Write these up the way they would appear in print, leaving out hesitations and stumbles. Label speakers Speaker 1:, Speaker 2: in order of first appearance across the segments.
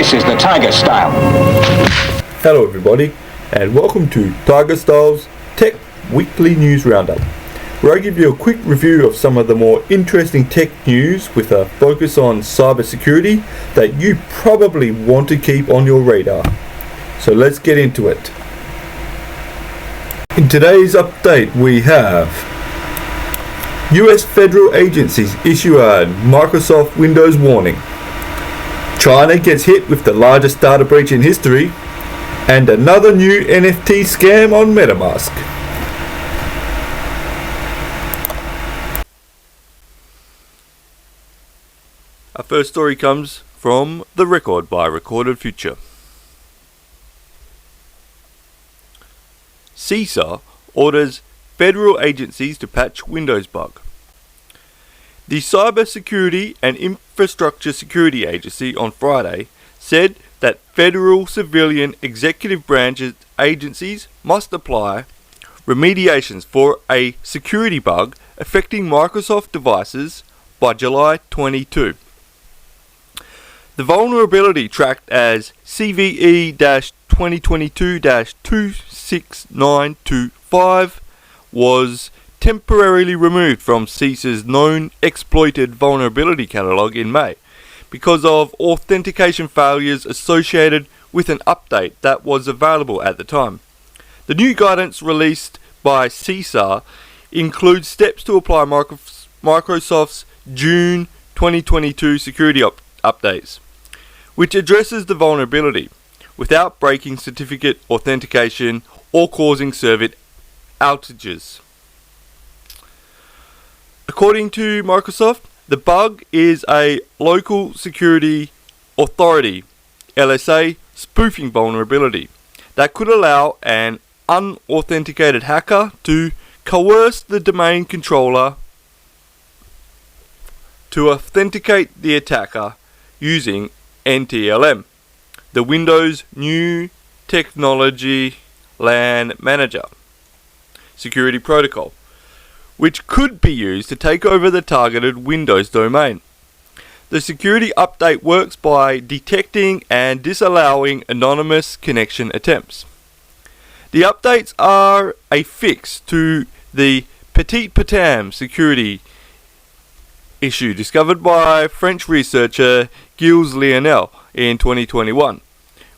Speaker 1: This is the TigetStylez.
Speaker 2: Hello everybody, and welcome to TigetStylez Tech Weekly News Roundup, where I give you a quick review of some of the more interesting tech news with a focus on cybersecurity that you probably want to keep on your radar. So let's get into it. In today's update we have US federal agencies issue a Microsoft Windows warning. China gets hit with the largest data breach in history, and another new NFT scam on Metamask. Our first story comes from The Record by Recorded Future. CISA orders federal agencies to patch Windows bug. The Cybersecurity and Infrastructure Security Agency on Friday said that federal civilian executive branches agencies must apply remediations for a security bug affecting Microsoft devices by July 22. The vulnerability, tracked as CVE-2022-26925, was temporarily removed from CISA's known exploited vulnerability catalog in May because of authentication failures associated with an update that was available at the time. The new guidance released by CISA includes steps to apply Microsoft's June 2022 security updates, which addresses the vulnerability without breaking certificate authentication or causing server outages. According to Microsoft, the bug is a local security authority (LSA) spoofing vulnerability that could allow an unauthenticated hacker to coerce the domain controller to authenticate the attacker using NTLM, the Windows New Technology LAN Manager security protocol, which could be used to take over the targeted Windows domain. The security update works by detecting and disallowing anonymous connection attempts. The updates are a fix to the Petit Patam security issue discovered by French researcher Gilles Lionel in 2021,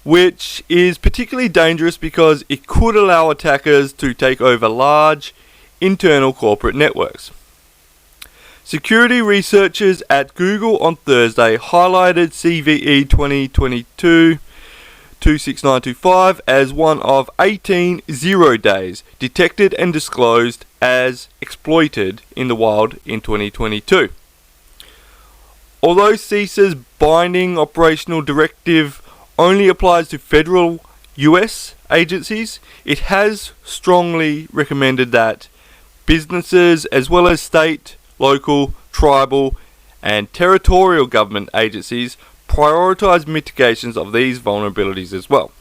Speaker 2: which is particularly dangerous because it could allow attackers to take over large internal corporate networks. Security researchers at Google on Thursday highlighted CVE 2022-26925 as one of 18 zero days detected and disclosed as exploited in the wild in 2022. Although CISA's binding operational directive only applies to federal US agencies, it has strongly recommended that businesses as well as state, local, tribal and territorial government agencies prioritize mitigations of these vulnerabilities as well.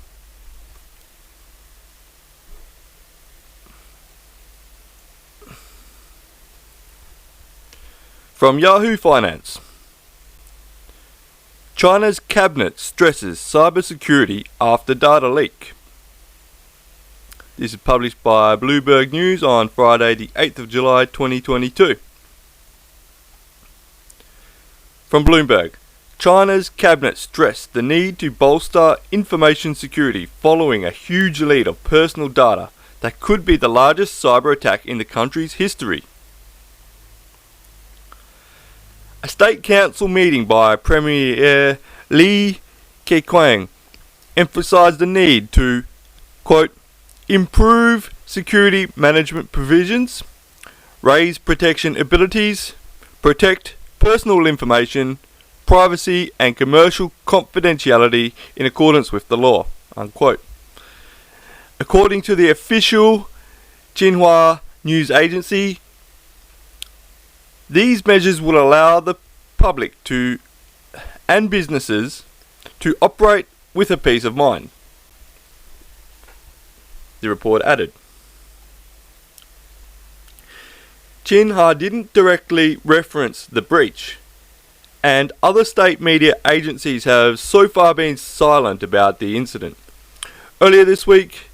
Speaker 2: From Yahoo Finance, China's cabinet stresses cybersecurity after data leak. This is published by Bloomberg News on Friday the 8th of July 2022. From Bloomberg, China's cabinet stressed the need to bolster information security following a huge leak of personal data that could be the largest cyber attack in the country's history. A state council meeting by Premier Li Keqiang emphasized the need to, quote, improve security management provisions, raise protection abilities, protect personal information, privacy and commercial confidentiality in accordance with the law, unquote. According to the official Xinhua news agency, these measures will allow the public and businesses to operate with a peace of mind, the report added. Xinhua didn't directly reference the breach, and other state media agencies have so far been silent about the incident. Earlier this week,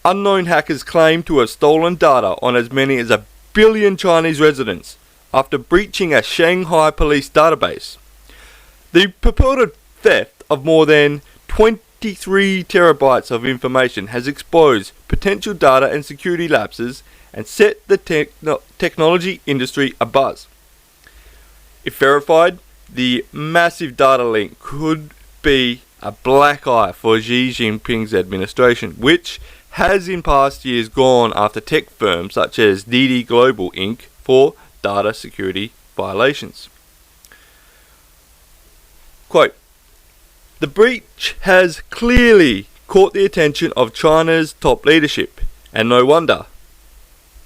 Speaker 2: unknown hackers claimed to have stolen data on as many as 1 billion Chinese residents after breaching a Shanghai police database. The purported theft of more than 23 terabytes of information has exposed potential data and security lapses and set the technology industry abuzz. If verified, the massive data leak could be a black eye for Xi Jinping's administration, which has in past years gone after tech firms such as DD Global Inc. for data security violations. Quote, "The breach has clearly caught the attention of China's top leadership, and no wonder,"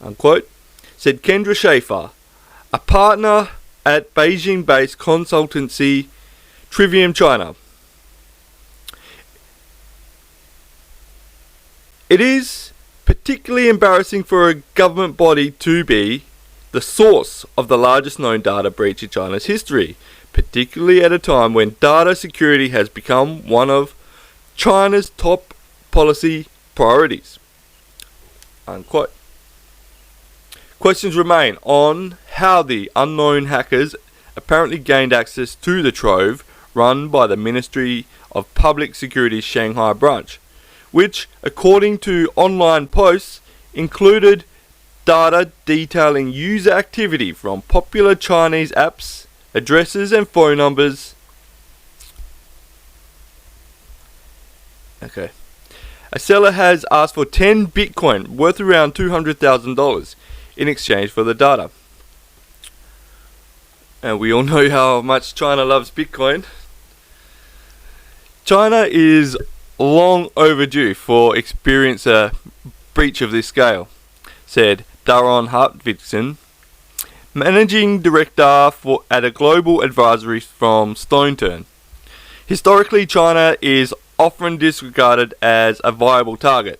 Speaker 2: unquote, said Kendra Schaefer, a partner at Beijing-based consultancy Trivium China. "It is particularly embarrassing for a government body to be the source of the largest known data breach in China's history, particularly at a time when data security has become one of China's top policy priorities," unquote. Questions remain on how the unknown hackers apparently gained access to the trove run by the Ministry of Public Security's Shanghai branch, which, according to online posts, included data detailing user activity from popular Chinese apps, addresses and phone numbers. Okay. A seller has asked for 10 Bitcoin, worth around $200,000, in exchange for the data. And we all know how much China loves Bitcoin. China is long overdue for experience a breach of this scale, said Daron Hartvidson, managing director at a global advisory from StoneTurn. Historically, China is often disregarded as a viable target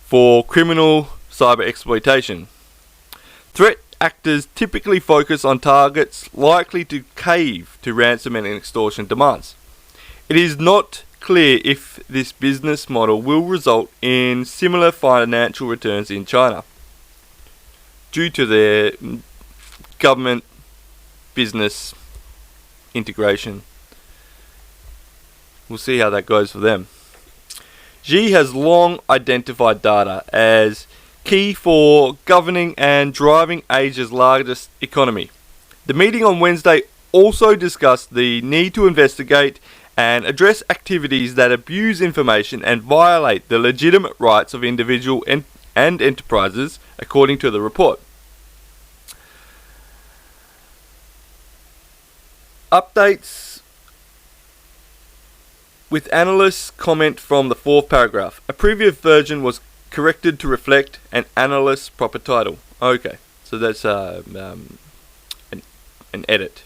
Speaker 2: for criminal cyber exploitation. Threat actors typically focus on targets likely to cave to ransom and extortion demands. It is not clear if this business model will result in similar financial returns in China due to their government business integration. We'll see how that goes for them. Xi has long identified data as key for governing and driving Asia's largest economy. The meeting on Wednesday also discussed the need to investigate and address activities that abuse information and violate the legitimate rights of individuals and enterprises, according to the report. Updates with analysts' comment from the fourth paragraph. A previous version was corrected to reflect an analyst's proper title. Okay, so that's an edit.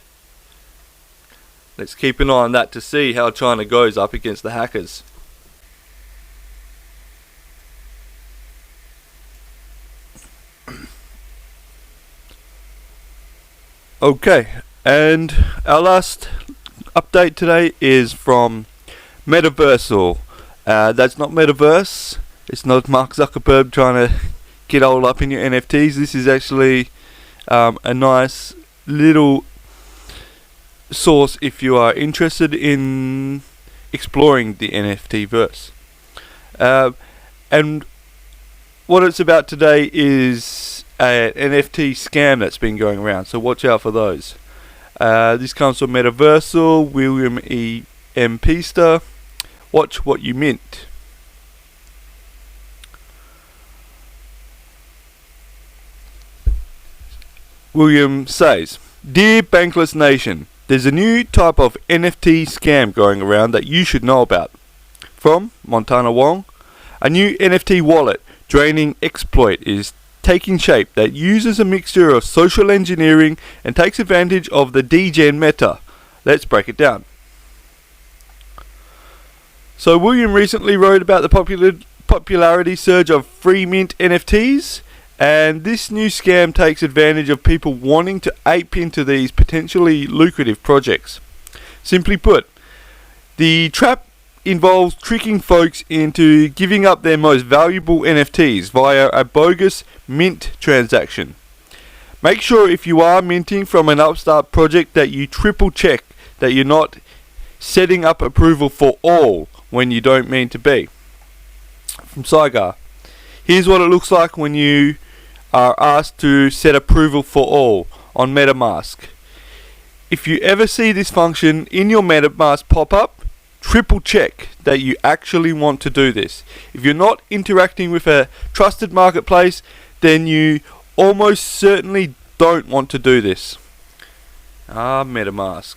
Speaker 2: Let's keep an eye on that to see how China goes up against the hackers. Okay, and our last update today is from Metaversal. That's not Metaverse. It's not Mark Zuckerberg trying to get all up in your NFTs. This is actually a nice little source if you are interested in exploring the NFT verse. And what it's about today is an NFT scam that's been going around, so watch out for those. This comes from Metaversal, William E. M. Peaster. Watch what you mint. William says, "Dear Bankless Nation, there's a new type of NFT scam going around that you should know about. From Montana Wong, a new NFT wallet draining exploit is taking shape that uses a mixture of social engineering and takes advantage of the degen meta. Let's break it down." So William recently wrote about the popularity surge of free mint NFTs And this new scam takes advantage of people wanting to ape into these potentially lucrative projects. Simply put, the trap involves tricking folks into giving up their most valuable NFTs via a bogus mint transaction. Make sure if you are minting from an upstart project that you triple check that you're not setting up approval for all when you don't mean to be. From Saigar, here's what it looks like when you are asked to set approval for all on Metamask. If you ever see this function in your Metamask pop up, triple check that you actually want to do this. If you're not interacting with a trusted marketplace, then you almost certainly don't want to do this. Metamask.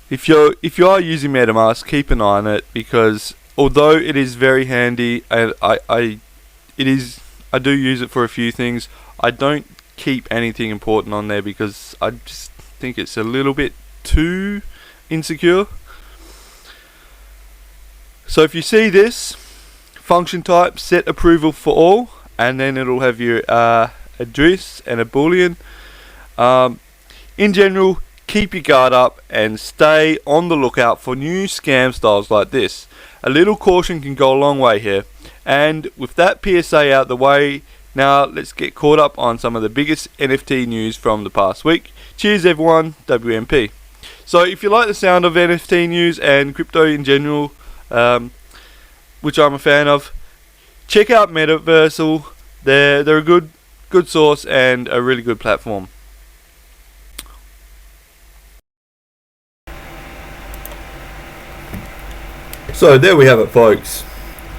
Speaker 2: If you are using Metamask, keep an eye on it, because although it is very handy, and I do use it for a few things, I don't keep anything important on there because I just think it's a little bit too insecure. So if you see this function type, set approval for all, and then it'll have your address and a boolean. In general, keep your guard up and stay on the lookout for new scam styles like this. A little caution can go a long way here. And with that PSA out the way, now let's get caught up on some of the biggest NFT news from the past week. Cheers everyone, WMP. So if you like the sound of NFT news and crypto in general, which I'm a fan of, check out Metaversal. They're a good source and a really good platform. So there we have it, folks.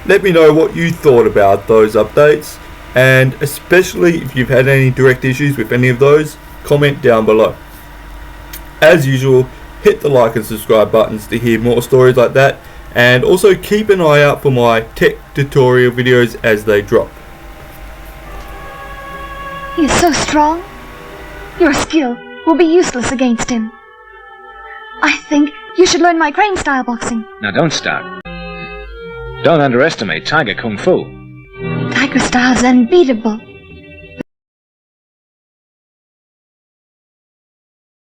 Speaker 2: Let me know what you thought about those updates, and especially if you've had any direct issues with any of those, comment down below. As usual, hit the like and subscribe buttons to hear more stories like that, and also keep an eye out for my tech tutorial videos as they drop.
Speaker 1: He is so strong. Your skill will be useless against him. I think you should learn my crane style boxing.
Speaker 3: Now don't start. Don't underestimate Tiger Kung Fu.
Speaker 1: TigetStylez is unbeatable.